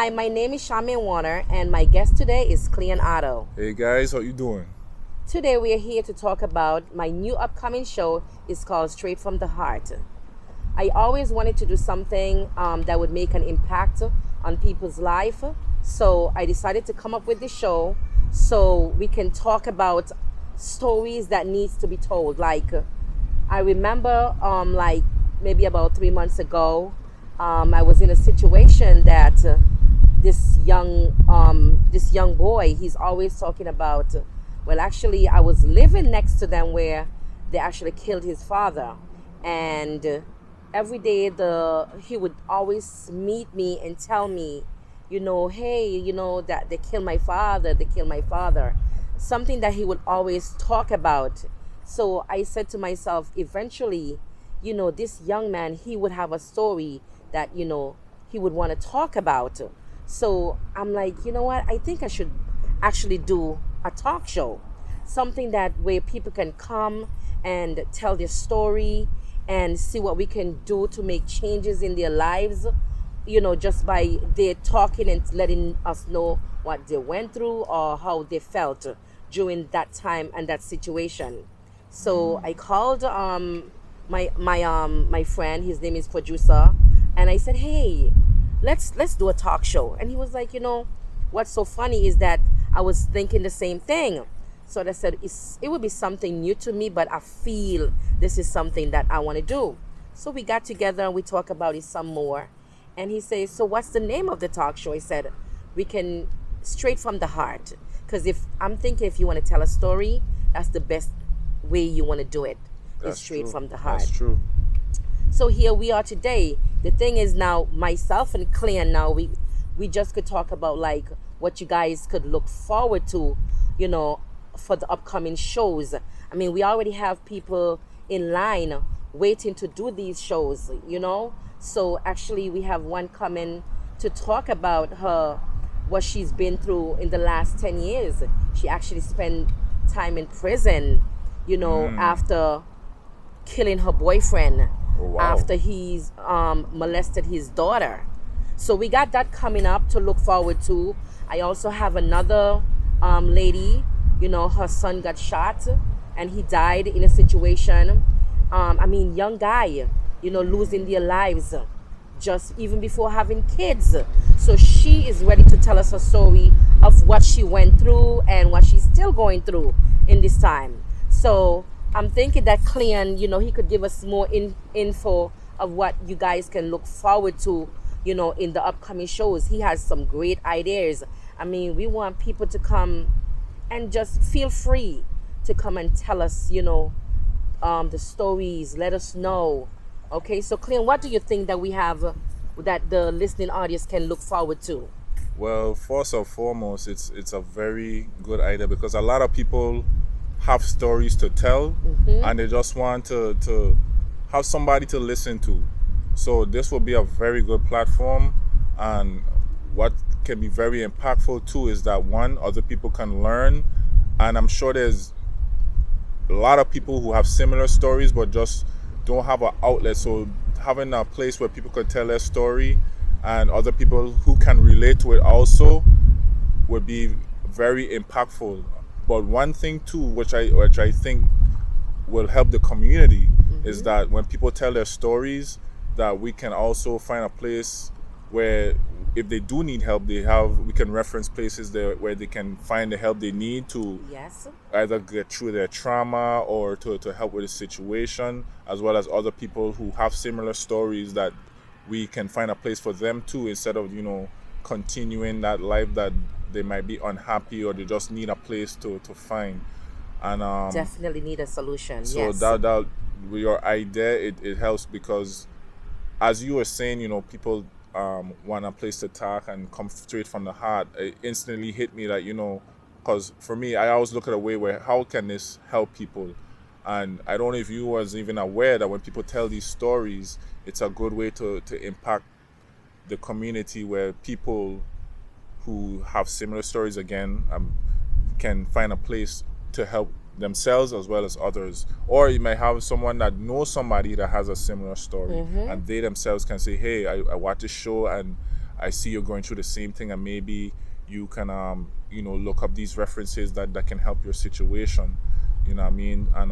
Hi, my name is Charmaine Warner, and my guest today is Clean Otto. Hey guys, how you doing? Today we are here to talk about my new upcoming show. It's called Straight from the Heart. I always wanted to do something that would make an impact on people's life. So I decided to come up with this show so we can talk about stories that needs to be told. Like I remember like maybe about 3 months ago, I was in a situation that this young boy, he's always talking about, well, actually I was living next to them where they actually killed his father. And every day he would always meet me and tell me, hey, that they killed my father, something that he would always talk about. So I said to myself, eventually, this young man, he would have a story that, he would want to talk about. So I'm like, you know what? I think I should actually do a talk show, something that where people can come and tell their story and see what we can do to make changes in their lives, just by their talking and letting us know what they went through or how they felt during that time and that situation. So I called my friend, his name is Producer, and I said, hey, let's do a talk show. And he was like, what's so funny is that I was thinking the same thing. So I said, it would be something new to me, but I feel this is something that I want to do. So we got together and we talked about it some more. And he says, so what's the name of the talk show? I said, we can Straight from the Heart. Because if you want to tell a story, that's the best way you want to do it. It's straight from the heart. That's true. So here we are today. The thing is now, myself and Clean, now we just could talk about like what you guys could look forward to, for the upcoming shows. I mean, we already have people in line waiting to do these shows, So actually we have one coming to talk about what she's been through in the last 10 years. She actually spent time in prison, after killing her boyfriend. Oh, wow. After he's molested his daughter. So we got that coming up to look forward to. I also have another lady, her son got shot and he died in a situation. Young guy, losing their lives just even before having kids. So she is ready to tell us a story of what she went through and what she's still going through in this time. So I'm thinking that Clean, he could give us more info of what you guys can look forward to, in the upcoming shows. He has some great ideas. We want people to come and just feel free to come and tell us, the stories, let us know. Okay, so Clean, what do you think that we have that the listening audience can look forward to? Well, first and foremost, it's a very good idea because a lot of people have stories to tell, and they just want to have somebody to listen to. So this will be a very good platform, and what can be very impactful too is that one, other people can learn, and I'm sure there's a lot of people who have similar stories but just don't have an outlet. So having a place where people could tell their story and other people who can relate to it also would be very impactful. But one thing too, which I think will help the community, is that when people tell their stories, that we can also find a place where if they do need help, we can reference places there where they can find the help they need to either get through their trauma or to help with the situation, as well as other people who have similar stories, that we can find a place for them too, instead of continuing that life that they might be unhappy or they just need a place to find. And definitely need a solution. So yes. that with your idea, it helps because, as you were saying, people want a place to talk and come straight from the heart. It instantly hit me that because for me, I always look at a way where how can this help people. And I don't know if you was even aware that when people tell these stories, it's a good way to impact the community, where people who have similar stories again can find a place to help themselves as well as others. Or you might have someone that knows somebody that has a similar story, and they themselves can say, hey, I watched this show and I see you're going through the same thing, and maybe you can look up these references that can help your situation. You know what I mean? And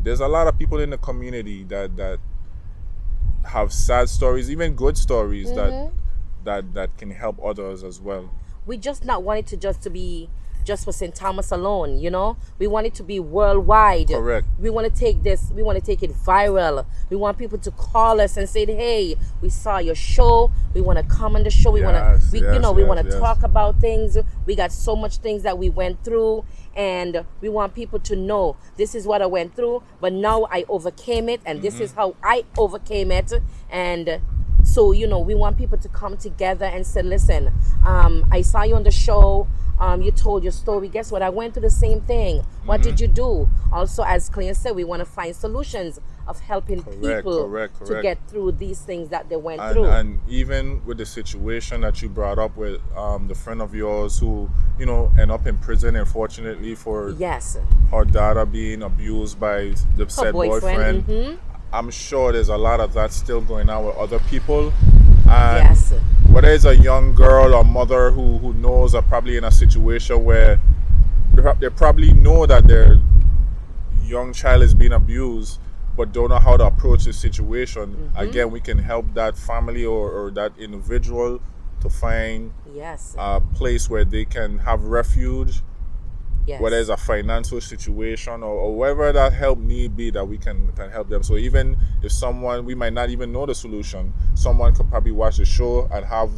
there's a lot of people in the community that have sad stories, even good stories that can help others as well. We just not want it to be just for St. Thomas alone, you know? We want it to be worldwide. Correct. We want to take it viral. We want people to call us and say, hey, we saw your show. We want to come on the show. We want to talk about things. We got so much things that we went through, and we want people to know this is what I went through, but now I overcame it, and this is how I overcame it. And so, we want people to come together and say, listen, I saw you on the show. You told your story. Guess what? I went through the same thing. What did you do? Also, as Clint said, we want to find solutions of helping people to get through these things that they went through. And even with the situation that you brought up with the friend of yours who, end up in prison, unfortunately, for her daughter being abused by the said boyfriend. I'm sure there's a lot of that still going on with other people. And whether it's a young girl or mother who knows are probably in a situation where they probably know that their young child is being abused, but don't know how to approach the situation. Again, we can help that family or that individual to find a place where they can have refuge, whether it's a financial situation or whatever that help need be, that we can help them. So even if someone, we might not even know the solution, someone could probably watch the show and have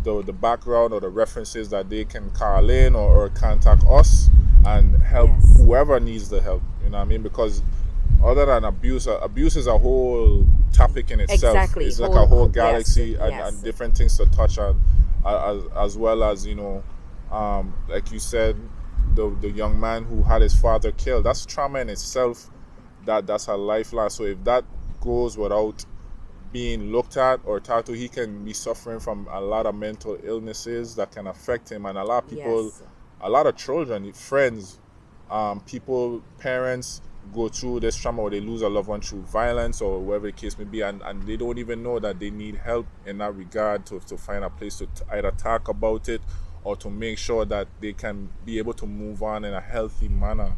the background or the references that they can call in or contact us and help whoever needs the help. You know what I mean? Because other than abuse is a whole topic in itself. Exactly. It's like a whole galaxy and different things to touch on, as well as, like you said, the young man who had his father killed. That's trauma in itself. That's a lifeline. So if that goes without being looked at or talked to, he can be suffering from a lot of mental illnesses that can affect him. And a lot of people, a lot of children, friends, people, parents go through this trauma, or they lose a loved one through violence or whatever the case may be, and they don't even know that they need help in that regard to find a place to either talk about it or to make sure that they can be able to move on in a healthy manner.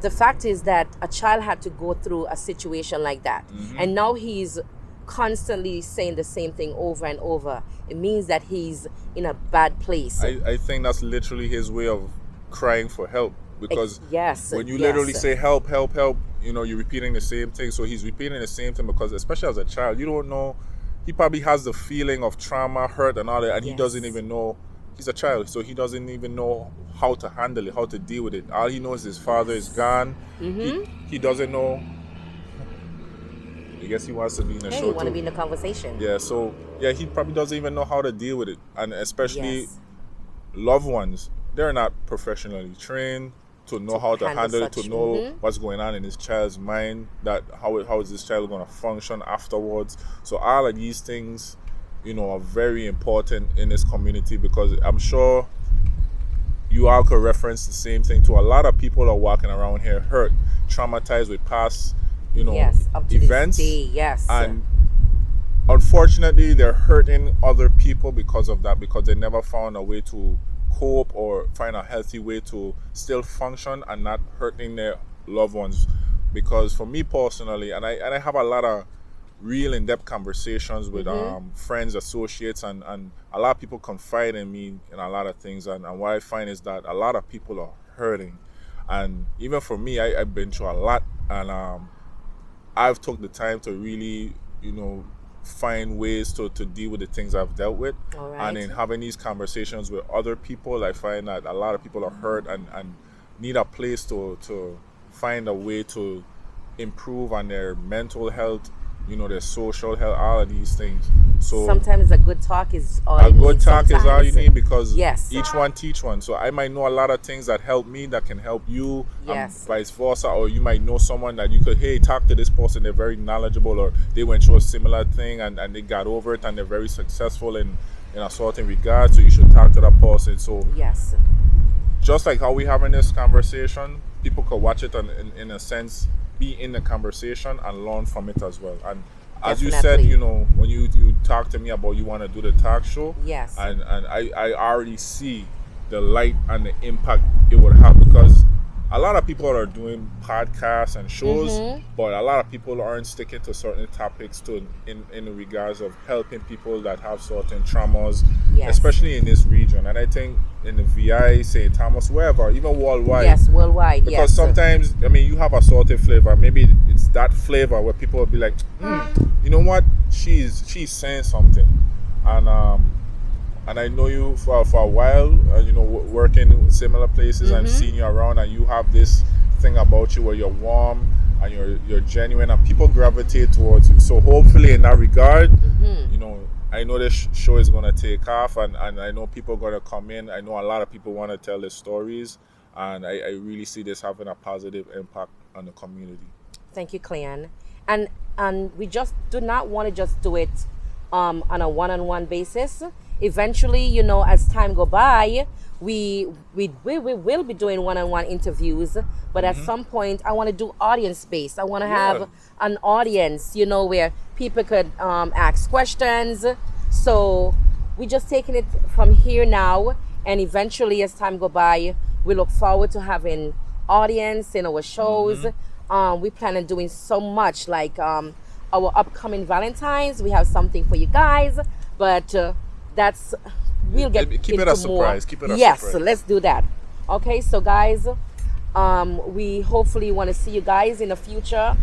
The fact is that a child had to go through a situation like that, and now he's constantly saying the same thing over and over. It means that he's in a bad place. I think that's literally his way of crying for help, because when you literally say help, help, help, you're repeating the same thing. So he's repeating the same thing because, especially as a child, you don't know, he probably has the feeling of trauma, hurt and all that, and he doesn't even know. He's a child, so he doesn't even know how to handle it, how to deal with it. All he knows is his father is gone. He doesn't know. I guess he wants to be in the show. He wants to be in the conversation. Yeah, so he probably doesn't even know how to deal with it, and especially loved ones. They're not professionally trained to know how to handle it, to know what's going on in his child's mind. That how is this child going to function afterwards? So all of these things, are very important in this community, because I'm sure you all could reference the same thing to a lot of people are walking around here hurt, traumatized with past, events. And unfortunately, they're hurting other people because of that, because they never found a way to cope or find a healthy way to still function and not hurting their loved ones. Because for me personally, and I have a lot of real in-depth conversations with friends, associates, and a lot of people confide in me in a lot of things, and what I find is that a lot of people are hurting. And even for me, I've been through a lot, and I've took the time to really find ways to deal with the things I've dealt with. And in having these conversations with other people, I find that a lot of people are hurt and need a place to find a way to improve on their mental health, their social health, all of these things. So sometimes a good talk is all you need. A good talk is all you need, because yes, each one teach one. So I might know a lot of things that help me that can help you, yes, and vice versa. Or you might know someone that you could, hey, talk to this person, they're very knowledgeable, or they went through a similar thing and they got over it and they're very successful in a certain regard. So you should talk to that person. So yes, just like how we having this conversation, people could watch it and in a sense be in the conversation and learn from it as well. And as you said, you know, when you talk to me about you want to do the talk show, yes, and I already see the light and the impact it would have, because a lot of people are doing podcasts and shows, but a lot of people aren't sticking to certain topics in regards of helping people that have certain traumas, especially in this region. And I think in the VI, St. Thomas, wherever, even worldwide. Yes, worldwide, because sometimes, I mean, you have a salty flavor. Maybe it's that flavor where people will be like, you know what? She's saying something. And I know you for a while, you know, working in similar places and seeing you around, and you have this thing about you where you're warm and you're genuine, and people gravitate towards you. So hopefully in that regard, you know, I know this show is going to take off, and I know people are going to come in. I know a lot of people want to tell their stories, and I really see this having a positive impact on the community. Thank you, Cleon. And we just do not want to just do it on a one-on-one basis. Eventually, you know, as time go by, we will be doing one-on-one interviews, but at some point I want to do audience-based. I want to have an audience, you know, where people could ask questions. So we're just taking it from here now, and eventually as time go by, we look forward to having audience in our shows. We plan on doing so much, like our upcoming Valentine's. We have something for you guys, but we'll get keep it a surprise. Keep it a surprise. Yes, so let's do that. Okay, so guys, we hopefully want to see you guys in the future.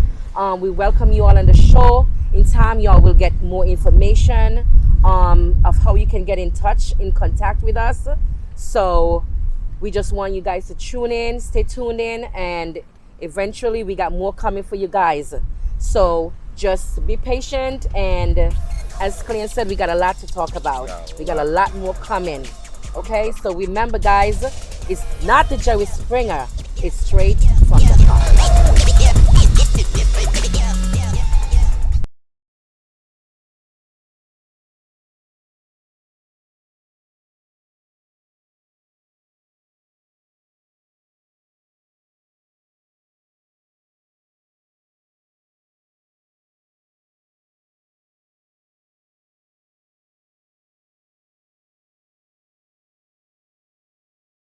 We welcome you all on the show. In time, y'all will get more information of how you can get in contact with us. So we just want you guys to tune in, stay tuned in, and eventually we got more coming for you guys. So just be patient, and as Cleon said, we got a lot to talk about. We got a lot more coming. Okay, so remember guys, it's not the Jerry Springer, it's straight from the